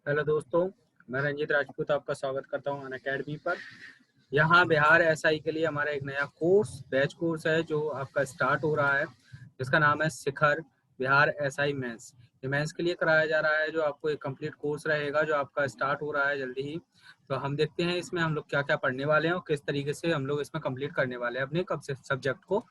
Hello दोस्तों, मैं रंजीत राजपूत आपका स्वागत करता हूं अनअकैडमी पर। यहाँ बिहार एसआई के लिए हमारा एक नया बैच कोर्स है जो आपका स्टार्ट हो रहा है, जिसका नाम है शिखर बिहार एसआई मेंस। ये मेंस के लिए कराया जा रहा है, जो आपको एक कंप्लीट कोर्स रहेगा जो आपका स्टार्ट हो रहा है जल्दी ही। तो हम देखते हैं इसमें हम लोग क्या क्या पढ़ने वाले हैं और किस तरीके से हम लोग इसमें कंप्लीट करने वाले हैं अपने कब से सब्जेक्ट को।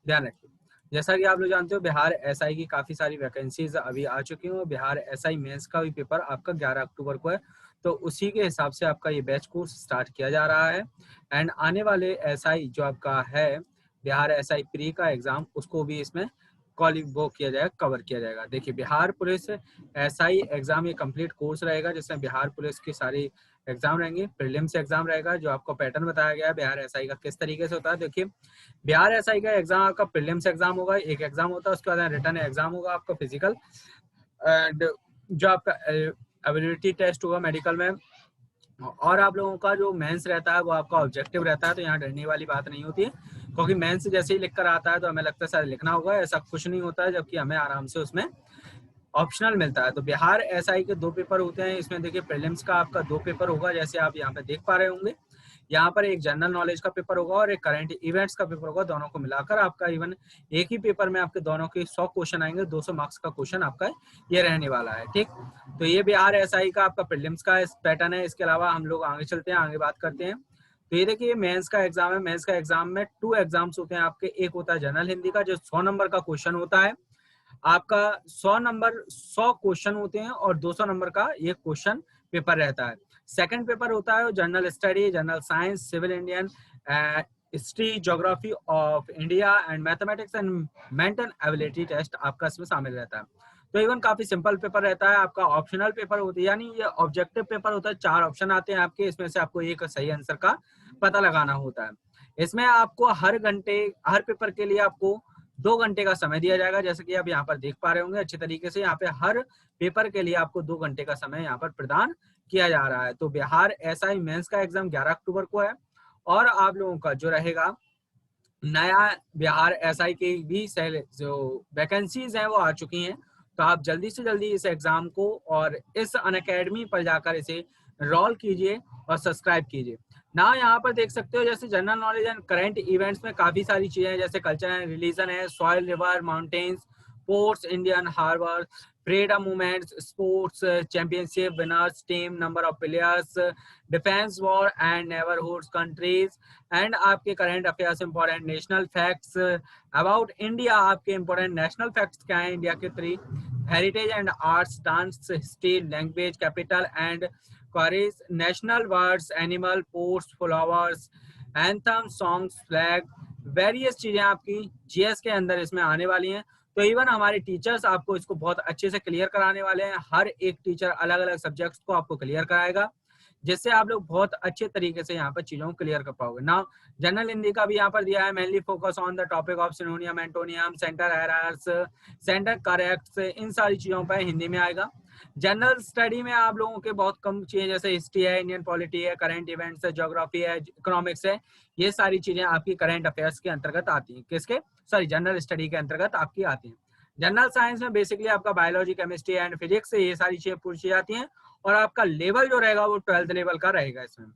ध्यान रखिए, जैसा कि आप लोग जानते हो बिहार एसआई की काफ़ी सारी वैकेंसीज अभी आ चुकी हैं। बिहार एसआई मेंस का भी पेपर आपका 11 अक्टूबर को है, तो उसी के हिसाब से आपका ये बैच कोर्स स्टार्ट किया जा रहा है। एंड आने वाले एसआई जो आपका है बिहार एसआई प्री का एग्जाम, उसको भी इसमें वो किया जाएगा, कवर किया जाएगा। देखिए, बिहार पुलिस एसआई एग्जाम ये कंप्लीट कोर्स रहेगा जिसमें बिहार पुलिस की सारी एग्जाम रहेंगे। प्रीलिम्स एग्जाम रहेगा, जो आपको पैटर्न बताया गया है बिहार एसआई का किस तरीके से होता है। देखिए, बिहार एसआई का एग्जाम आपका प्रीलिम्स एग्जाम होगा, एक एग्जाम होता है, उसके बाद रिटर्न एग्जाम होगा आपका फिजिकल, एंड जो आपका एबिलिटी टेस्ट होगा मेडिकल में, और आप लोगों का जो मेंस रहता है वो आपका ऑब्जेक्टिव रहता है। तो यहाँ डरने वाली बात नहीं होती है, क्योंकि मेंस जैसे ही लिख कर आता है तो हमें लगता है सर लिखना होगा, ऐसा कुछ नहीं होता है, जबकि हमें आराम से उसमें ऑप्शनल मिलता है। तो बिहार एसआई के 2 पेपर होते हैं इसमें। देखिए, प्रीलिम्स का आपका 2 पेपर होगा, जैसे आप यहाँ पे देख पा रहे होंगे। यहाँ पर एक जनरल नॉलेज का पेपर होगा और एक करंट इवेंट्स का पेपर होगा। दोनों को मिलाकर आपका इवन एक ही पेपर में आपके दोनों के 100 क्वेश्चन आएंगे। 200 मार्क्स का क्वेश्चन आपका ये रहने वाला है। ठीक, तो ये बिहार एसआई का आपका प्रीलिम्स का पैटर्न है। इसके अलावा हम लोग आगे चलते हैं, आगे बात करते हैं। तो ये देखिए, मेंस का एग्जाम है। मेंस का एग्जाम में 2 एग्जाम्स होते हैं आपके। एक होता है जनरल हिंदी का, जो 100 नंबर का क्वेश्चन होता है आपका। 100 क्वेश्चन होते हैं और 200 नंबर का ये क्वेश्चन पेपर रहता है। सेकंड पेपर होता है general study, general science, civil Indian, history, geography of India and mathematics and mental ability test आपका इसमें शामिल रहता है। तो इवन काफी सिंपल पेपर रहता है आपका। ऑप्शनल पेपर होती है, यानी ये ऑब्जेक्टिव पेपर होता है। 4 ऑप्शन आते हैं आपके, इसमें से आपको एक सही आंसर का पता लगाना होता है। इसमें आपको हर पेपर के लिए आपको 2 घंटे का समय दिया जाएगा, जैसे कि आप यहाँ पर देख पा रहे होंगे अच्छे तरीके से। यहाँ पे हर पेपर के लिए आपको 2 घंटे का समय यहाँ पर प्रदान किया जा रहा है। तो बिहार एसआई मेंस का एग्जाम 11 अक्टूबर को है, और आप लोगों का जो रहेगा नया बिहार एसआई की भी जो वैकेंसीज हैं वो आ चुकी हैं। तो आप जल्दी से जल्दी इस एग्जाम को और इस अनअकैडमी पर जाकर इसे रोल कीजिए और सब्सक्राइब कीजिए ना। यहाँ पर देख सकते हो, जैसे general knowledge and current events में काफी सारी चीजें हैं, जैसे कल्चर एंड रिलीजन है, soil, river, mountains, ports, Indian harbour, freedom movements, sports championship, winners team, number of players, defence, war and neighbourhood countries, and आपके current affairs, important national facts about India. आपके important national facts क्या है India के 3, heritage and arts, dance, history, language, capital and quarries, national words, animal, ports, flowers, anthem, songs, flag, various चीजें आपकी GS के अंदर इसमें आने वाली हैं। तो इवन हमारे टीचर्स आपको इसको बहुत अच्छे से क्लियर कराने वाले हैं। हर एक टीचर अलग अलग सब्जेक्ट्स को आपको क्लियर कराएगा, जिससे आप लोग बहुत अच्छे तरीके से यहाँ पर चीजों को क्लियर कर पाओगे ना। जनरल हिंदी का भी यहाँ पर दिया है, mainly focus on the topic of synonym, antonym, sentence errors, sentence corrects, इन सारी चीजों पर हिंदी में आएगा। जनरल स्टडी में आप लोगों के बहुत कम चीजें, जैसे हिस्ट्री है, इंडियन पॉलिटी है, करंट इवेंट्स है, ज्योग्राफी है, इकोनॉमिक्स है, ये सारी चीजें आपकी करंट अफेयर्स के अंतर्गत आती हैं। किसके, सॉरी, जनरल स्टडी के अंतर्गत आपकी आती हैं। जनरल साइंस में बेसिकली आपका बायोलॉजी, केमिस्ट्री एंड फिजिक्स, ये सारी चीजें पूछी जाती हैं, और आपका लेवल जो रहेगा वो 12th लेवल का रहेगा इसमें।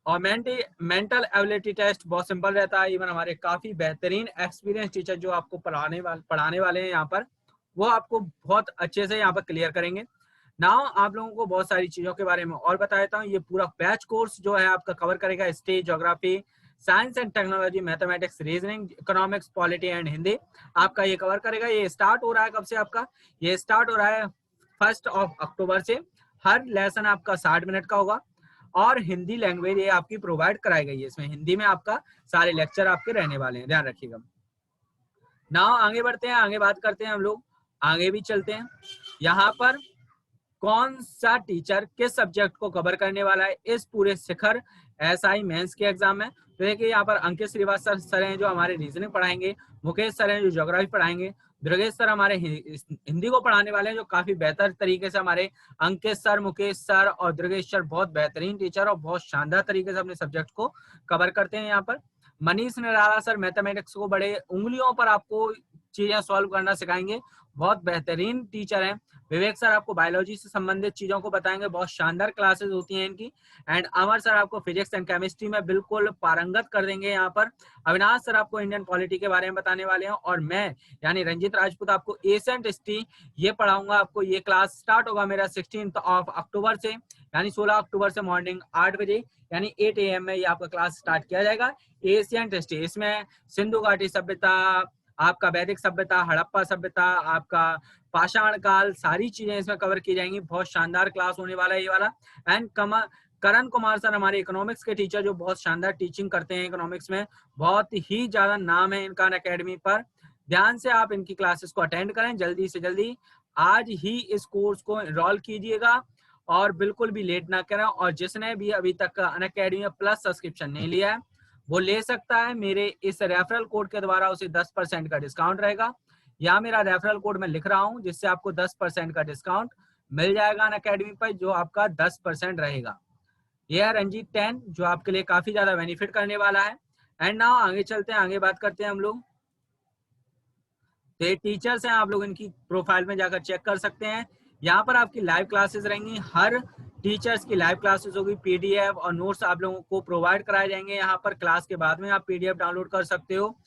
और मेंटल एबिलिटी टेस्ट बहुत सिंपल रहता है। इवन हमारे काफी बेहतरीन एक्सपीरियंस टीचर जो आपको पढ़ाने वाले हैं यहाँ पर, वो आपको बहुत अच्छे से यहाँ पर क्लियर करेंगे। नाउ आप लोगों को बहुत सारी चीजों के बारे में और बता देता हूँ। ये पूरा बैच कोर्स जो है आपका कवर करेगा history, geography, science and technology, mathematics, reasoning, economics, polity and Hindi, आपका ये कवर करेगा। ये स्टार्ट हो रहा है कब से आपका, ये स्टार्ट हो रहा है 1 अक्टूबर से। हर लेसन आपका 60 मिनट का होगा, और हिंदी लैंग्वेज ये आपकी प्रोवाइड कराई गई है। इसमें हिंदी में आपका सारे लेक्चर आपके रहने वाले हैं, ध्यान रखिएगा। नाउ आगे बढ़ते हैं, आगे बात करते हैं, हम लोग आगे भी चलते हैं। यहाँ पर कौन सा टीचर किस सब्जेक्ट को कवर करने वाला है इस पूरे शिखर एसआई मेंस के एग्जाम में। तो देखिए, यहाँ पर अंकित श्रीवास्तव सर हैं जो हमारे रीजनिंग पढ़ाएंगे, मुकेश सर हैं जो ज्योग्राफी पढ़ाएंगे, दुर्गेश सर हमारे हिंदी को पढ़ाने वाले हैं, जो काफी बेहतर तरीके से हमारे अंकित सर, मुकेश सर और दुर्गेश सर बहुत बेहतरीन टीचर और बहुत शानदार तरीके से अपने सब्जेक्ट को कवर करते हैं। यहाँ पर मनीष निराला सर मैथमेटिक्स को बड़े उंगलियों पर आपको चीजें सॉल्व करना सिखाएंगे, बहुत बेहतरीन टीचर हैं। विवेक सर आपको बायोलॉजी से संबंधित चीजों को बताएंगे, बहुत शानदार क्लासेस होती हैं इनकी। एंड अमर सर आपको फिजिक्स एंड केमिस्ट्री में बिल्कुल पारंगत कर देंगे यहाँ पर। अविनाश सर आपको इंडियन पॉलिटी के बारे में बताने वाले हैं, और मैं यानी रंजीत राजपूत आपको एशियन हिस्ट्री ये पढ़ाऊंगा। आपको ये क्लास स्टार्ट होगा मेरा 16 अक्टूबर से, यानी 16 अक्टूबर से मॉर्निंग 8 बजे यानी 8 AM में ये आपका क्लास स्टार्ट किया जाएगा। एशियन हिस्ट्री, इसमें सिंधु घाटी सभ्यता, आपका वैदिक सभ्यता, हड़प्पा सभ्यता, आपका पाषाण काल, सारी चीजें इसमें कवर की जाएंगी। बहुत शानदार क्लास होने वाला है ये वाला। एंड करण कुमार सर हमारे इकोनॉमिक्स के टीचर, जो बहुत शानदार टीचिंग करते हैं इकोनॉमिक्स में, बहुत ही ज्यादा नाम है इनका अकेडमी पर। ध्यान से आप इनकी क्लासेस को अटेंड करें, जल्दी से जल्दी आज ही इस कोर्स को एनरोल कीजिएगा और बिल्कुल भी लेट ना करें। और जिसने भी अभी तक अनअकैडमी प्लस सब्सक्रिप्शन नहीं लिया है वो ले सकता है। मेरे इस रेफरल कोड के द्वारा उसे 10% का डिस्काउंट रहेगा। यहाँ मेरा रेफरल कोड मैं लिख रहा हूँ, जिससे आपको 10% का डिस्काउंट मिल जाएगा अनअकैडमी पर, जो आपका 10% रहेगा। ये है रंजीत 10, जो आपके लिए काफी ज्यादा बेनिफिट करने वाला है। एंड नाउ आगे चलते हैं, आगे बात करते हैं हम लोग। तो ये टीचर्स हैं, आप लोग इनकी प्रोफाइल में जाकर चेक कर सकते हैं। यहाँ पर आपकी लाइव क्लासेस रहेंगी, हर टीचर्स की लाइव क्लासेस होगी। पीडीएफ और नोट्स आप लोगों को प्रोवाइड कराए जाएंगे। यहाँ पर क्लास के बाद में आप पीडीएफ डाउनलोड कर सकते हो।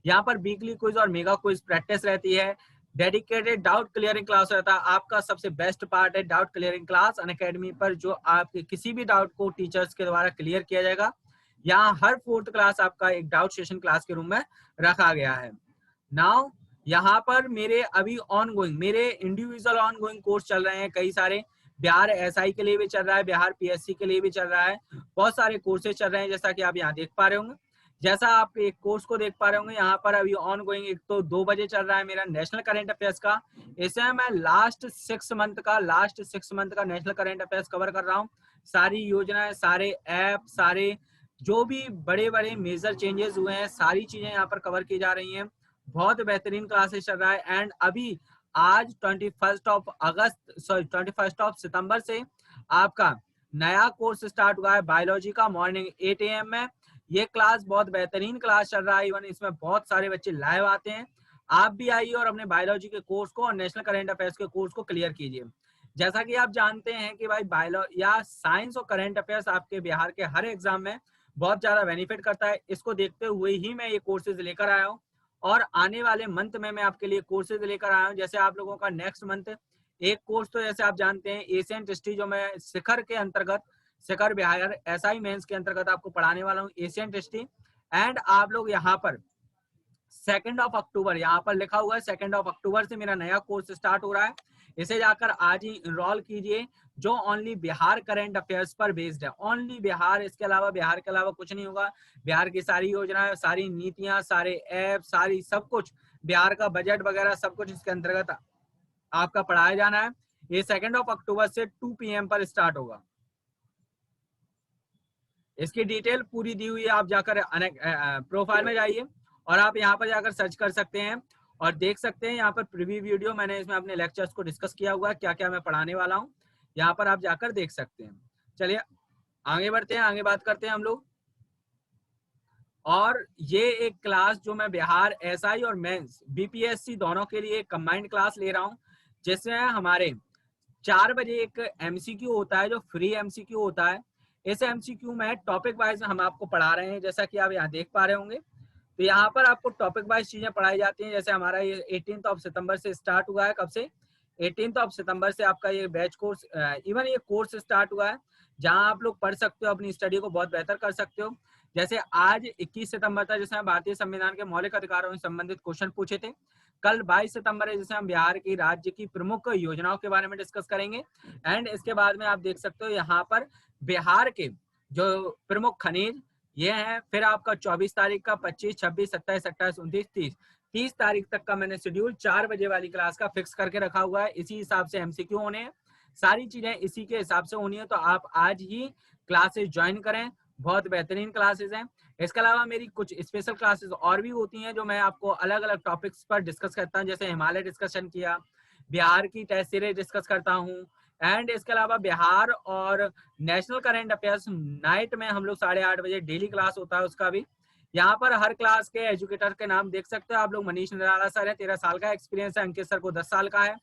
यहाँ पर वीकली क्विज और मेगा क्विज प्रैक्टिस रहती है। डेडिकेटेड डाउट क्लियरिंग क्लास रहता है। आपका सबसे बेस्ट पार्ट है डाउट क्लियरिंग क्लास अनअकैडमी पर, जो आपके किसी भी डाउट को टीचर्स के द्वारा क्लियर किया जाएगा। यहाँ हर 4th क्लास आपका एक डाउट सेशन क्लास के रूम में रखा गया है। नाउ यहाँ पर मेरे अभी ऑनगोइंग, मेरे इंडिविजुअल ऑनगोइंग कोर्स चल रहे हैं कई सारे। बिहार एसआई के लिए भी चल रहा है, बिहार पीएससी के लिए भी चल रहा है। बहुत सारे कोर्सेज चल रहे हैं, जैसा कि आप यहाँ देख पा रहे होंगे। जैसा आप एक कोर्स को देख पा रहे होंगे, यहाँ पर अभी ऑनगोइंग एक तो 2 बजे चल रहा है मेरा नेशनल करंट अफेयर्स का। इसे मैं लास्ट 6 मंथ का नेशनल करंट अफेयर्स कवर कर रहा हूँ। सारी योजनाएं, सारे ऐप, सारे जो भी बड़े बड़े मेजर चेंजेस हुए हैं, सारी चीजें यहाँ पर कवर की जा रही हैं। बहुत बेहतरीन क्लासेस चल रहा है। एंड अभी आज 21 सितंबर से आपका नया कोर्स स्टार्ट हुआ है बायोलॉजी का, मॉर्निंग 8 AM में। ये क्लास बहुत बेहतरीन क्लास चल रहा है। इवन इसमें बहुत सारे बच्चे लाइव आते हैं। आप भी आइए और अपने बायोलॉजी के कोर्स को और नेशनल करंट अफेयर्स के कोर्स को क्लियर कीजिए। जैसा कि आप जानते हैं कि भाई बायोलॉजी या साइंस और करंट अफेयर्स आपके बिहार के हर एग्जाम में बहुत ज्यादा बेनिफिट करता है। इसको देखते हुए ही मैं ये कोर्सेज लेकर आया हूँ, और आने वाले मंथ में मैं आपके लिए कोर्सेज लेकर आया हूँ। जैसे आप लोगों का नेक्स्ट मंथ एक कोर्स, तो जैसे आप जानते हैं एशियन हिस्ट्री, जो मैं शिखर के अंतर्गत, शिखर बिहार एसआई मेंस के अंतर्गत आपको पढ़ाने वाला हूँ एशियन हिस्ट्री। एंड आप लोग यहाँ पर 2 अक्टूबर, यहाँ पर लिखा हुआ है 2 अक्टूबर से मेरा नया कोर्स स्टार्ट हो रहा है। इसे जाकर आज ही इनरोल कीजिए, जो ओनली बिहार करंट अफेयर्स पर बेस्ड है। ओनली बिहार, इसके अलावा बिहार के अलावा कुछ नहीं होगा। बिहार की सारी योजनाएं, सारी नीतियां, सारे ऐप, सारी सब कुछ, बिहार का बजट वगैरह सब कुछ इसके अंतर्गत आपका पढ़ाया जाना है। ये 2 अक्टूबर से 2 PM पर स्टार्ट होगा। इसकी डिटेल पूरी दी हुई है, आप जाकर प्रोफाइल में जाइए और आप यहाँ पर जाकर सर्च कर सकते हैं और देख सकते हैं। यहाँ पर प्रीव्यू वीडियो मैंने इसमें अपने लेक्चर्स को डिस्कस किया हुआ है, क्या क्या मैं पढ़ाने वाला हूँ, यहाँ पर आप जाकर देख सकते हैं। चलिए आगे बढ़ते हैं, आगे बात करते हैं हम लोग। और ये एक क्लास जो मैं बिहार एसआई और मेंस बीपीएससी दोनों के लिए कंबाइंड क्लास ले रहा हूँ, जिसमें हमारे 4 बजे एक एमसीक्यू होता है, जो फ्री एमसीक्यू होता है। इस एमसीक्यू में टॉपिक वाइज हम आपको पढ़ा रहे हैं, जैसा कि आप यहाँ देख पा रहे होंगे। तो यहाँ पर आपको टॉपिक वाइज चीजें पढ़ाई जाती हैं। जैसे हमारा ये 18 सितंबर से स्टार्ट हुआ है। कब से? 18 सितंबर से आपका ये बैच कोर्स, इवन ये कोर्स स्टार्ट हुआ है, जहाँ आप लोग पढ़ सकते हो, अपनी स्टडी को बहुत बेहतर कर सकते हो। जैसे आज 21 सितंबर था, जिसमें भारतीय संविधान के मौलिक अधिकारों से संबंधित क्वेश्चन पूछे थे। कल 22 सितंबर है, जिसे हम बिहार की राज्य की प्रमुख योजनाओं के बारे में डिस्कस करेंगे। एंड इसके बाद में आप देख सकते हो यहाँ पर बिहार के जो प्रमुख खनिज ये हैं। फिर आपका 24 तारीख का 25, 26, 27, 28, 29, 30 तारीख तक का मैंने शेड्यूल 4 बजे वाली क्लास का फिक्स करके रखा हुआ है। इसी हिसाब से एमसीक्यू होने हैं, सारी चीजें इसी के हिसाब से होनी है। तो आप आज ही क्लासेस ज्वाइन करें, बहुत बेहतरीन क्लासेस हैं। इसके अलावा मेरी कुछ स्पेशल क्लासेस और भी होती हैं, जो मैं आपको अलग अलग टॉपिक्स पर डिस्कस करता हूँ। जैसे हिमालय डिस्कशन किया, बिहार की टेस्ट सीरीज डिस्कस करता हूँ। एंड इसके अलावा बिहार और नेशनल करंट अफेयर्स नाइट में हम लोग 8:30 बजे डेली क्लास होता है, उसका भी यहाँ पर हर क्लास के एजुकेटर के नाम देख सकते हो आप लोग। मनीष निराला सर है, 13 साल का एक्सपीरियंस है। अंकित सर को 10 साल का है।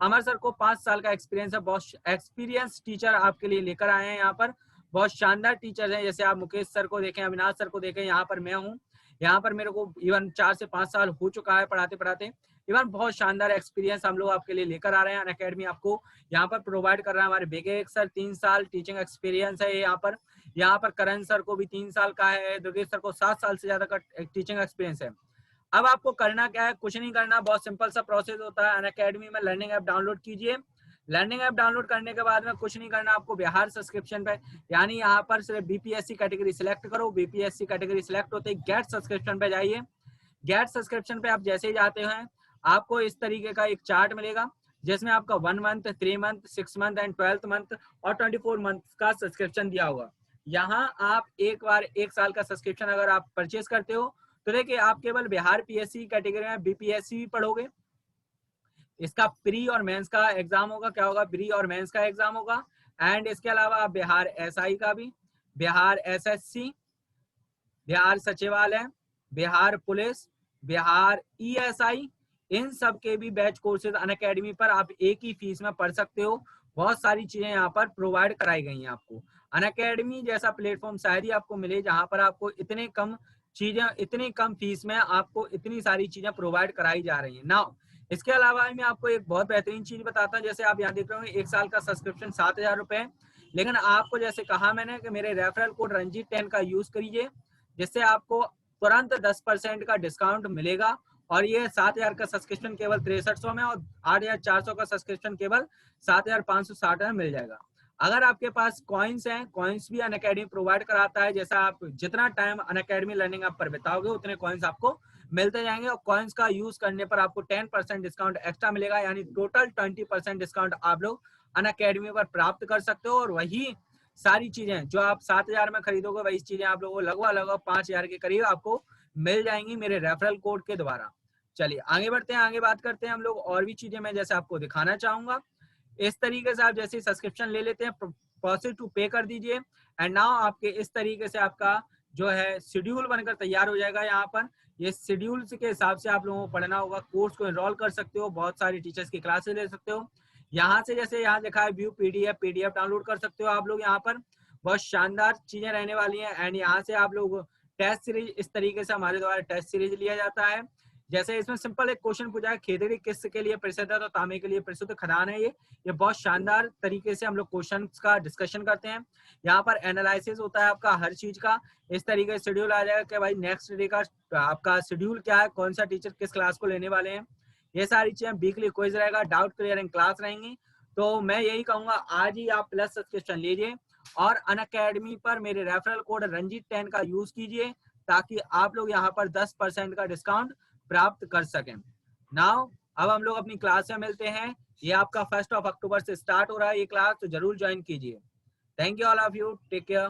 अमर सर को 5 साल का एक्सपीरियंस है। बहुत एक्सपीरियंस टीचर आपके लिए लेकर आए हैं यहाँ पर, बहुत शानदार टीचर हैं। जैसे आप मुकेश सर को देखें, अविनाश सर को देखें, यहाँ पर मैं हूँ, यहाँ पर मेरे को इवन 4 से 5 साल हो चुका है पढ़ाते पढ़ाते। इवन बहुत शानदार एक्सपीरियंस हम लोग आपके लिए लेकर आ रहे हैं। अनअकैडमी आपको यहाँ पर प्रोवाइड कर रहा है। हमारे बेगे सर 3 साल टीचिंग एक्सपीरियंस है यहाँ पर करण सर को भी 3 साल का है। दुर्गेश सर को 7 साल से ज्यादा का टीचिंग एक्सपीरियंस है। अब आपको करना क्या है, कुछ नहीं करना, बहुत सिंपल सा प्रोसेस होता है। अनअकैडमी में लर्निंग ऐप डाउनलोड कीजिए। लर्निंग ऐप डाउनलोड करने के बाद में कुछ नहीं करना, आपको बिहार सब्सक्रिप्शन पे, यानी यहाँ पर सिर्फ बीपीएससी कैटेगरी सिलेक्ट करो। बीपीएससी कैटेगरी सिलेक्ट होते ही गेट सब्सक्रिप्शन पे जाइए। गेट सब्सक्रिप्शन पे आप जैसे ही जाते हैं आपको इस तरीके का एक चार्ट मिलेगा जिसमें आपका 1 month, 3 month, 6 month and 12th month और 24 मंथ का सब्सक्रिप्शन दिया होगा। यहाँ आप एक बार 1 साल का सब्सक्रिप्शन अगर आप परचेज करते हो तो देखिए आप केवल बिहार पीएससी कैटेगरी में बीपीएससी भी पढ़ोगे। इसका प्री और मेंस का एग्जाम होगा। क्या होगा? प्री और मेंस का एग्जाम होगा। एंड इसके अलावा आप बिहार एसआई का भी, बिहार एसएससी, बिहार सचिवालय, बिहार पुलिस, बिहार ईएसआई, इन सब के भी बैच कोर्सेज अनअकैडमी पर आप एक ही फीस में पढ़ सकते हो। बहुत सारी चीजें यहाँ पर प्रोवाइड कराई गई हैं आपको। अनअकैडमी जैसा प्लेटफॉर्म शायद ही आपको मिले जहां पर आपको इतने कम चीजें, इतनी कम फीस में आपको इतनी सारी चीजें प्रोवाइड कराई जा रही है ना। इसके अलावा मैं आपको एक बहुत बेहतरीन चीज बताता हूँ। जैसे आप यहाँ देख रहे हो 1 साल का सब्सक्रिप्शन 7,000 रुपए, लेकिन आपको जैसे कहा मैंने कि मेरे रेफरल कोड रंजीत 10 का यूज करिए जिससे आपको तुरंत 10% का डिस्काउंट मिलेगा। और ये 7,000 का सब्सक्रिप्शन केवल 6300 में और 8,400 का सब्सक्रिप्शन केवल 7,560 में मिल जाएगा। अगर आपके पास कॉइन्स हैं, कॉइन्स भी अनअकैडमी प्रोवाइड कराता है। जैसा आप जितना टाइम अनअकैडमी लर्निंग ऐप पर बिताओगे उतने कॉइन्स आपको मिलते जाएंगे और कॉइन्स का यूज करने पर आपको 10% डिस्काउंट एक्स्ट्रा मिलेगा, यानी टोटल 20% डिस्काउंट आप लोग अनअकैडमी पर प्राप्त कर सकते हो। और वही सारी चीजें जो आप 7,000 में खरीदोगे वही चीजें आप लोगों को लगभग 5,000 के करीब आपको मिल जाएंगी मेरे रेफरल कोड के द्वारा। चलिए आगे बढ़ते हैं, आगे बात करते हैं हम लोग और भी चीजें मैं जैसे आपको दिखाना चाहूंगा। इस तरीके से आप जैसे सब्सक्रिप्शन ले लेते हैं, प्रोसीड टू पे कर दीजिए एंड नाउ आपके इस तरीके से आपका जो है शेड्यूल बनकर तैयार हो जाएगा। यहाँ पर ये शेड्यूल के हिसाब से आप लोगों को पढ़ना होगा। कोर्स को एनरोल कर सकते हो, बहुत सारी टीचर्स की क्लासेस ले सकते हो। यहाँ से जैसे यहाँ लिखा है व्यू पीडीएफ डाउनलोड कर सकते हो आप लोग। यहाँ पर बहुत शानदार चीजें रहने वाली हैं एंड यहाँ से आप लोग टेस्ट सीरीज, इस तरीके से हमारे द्वारा टेस्ट सीरीज लिया जाता है। जैसे इसमें सिंपल एक क्वेश्चन पूछा है, खेतड़ी किस के लिए प्रसिद्ध है? तो तांबे के लिए प्रसिद्ध खदान है ये बहुत शानदार तरीके से हम लोग क्वेश्चन का डिस्कशन करते हैं। यहाँ पर एनालिसिस होता है आपका हर चीज का। इस तरीके से शेड्यूल आ जाएगा कि भाई नेक्स्ट डे का आपका शेड्यूल क्या है, कौन सा टीचर किस क्लास को लेने वाले हैं, ये सारी चीजें। वीकली क्विज रहेगा, डाउट क्लियरिंग क्लास रहेंगी। तो मैं यही कहूंगा आज ही आप प्लस सब्सक्रिप्शन लीजिए और अनअकैडमी पर मेरे रेफरल कोड रंजीत 10 का यूज कीजिए ताकि आप लोग यहाँ पर 10% का डिस्काउंट प्राप्त कर सकें। नाउ अब हम लोग अपनी क्लास में मिलते हैं। ये आपका 1 अक्टूबर से स्टार्ट हो रहा है ये क्लास, तो जरूर ज्वाइन कीजिए। Thank you all of you, take care.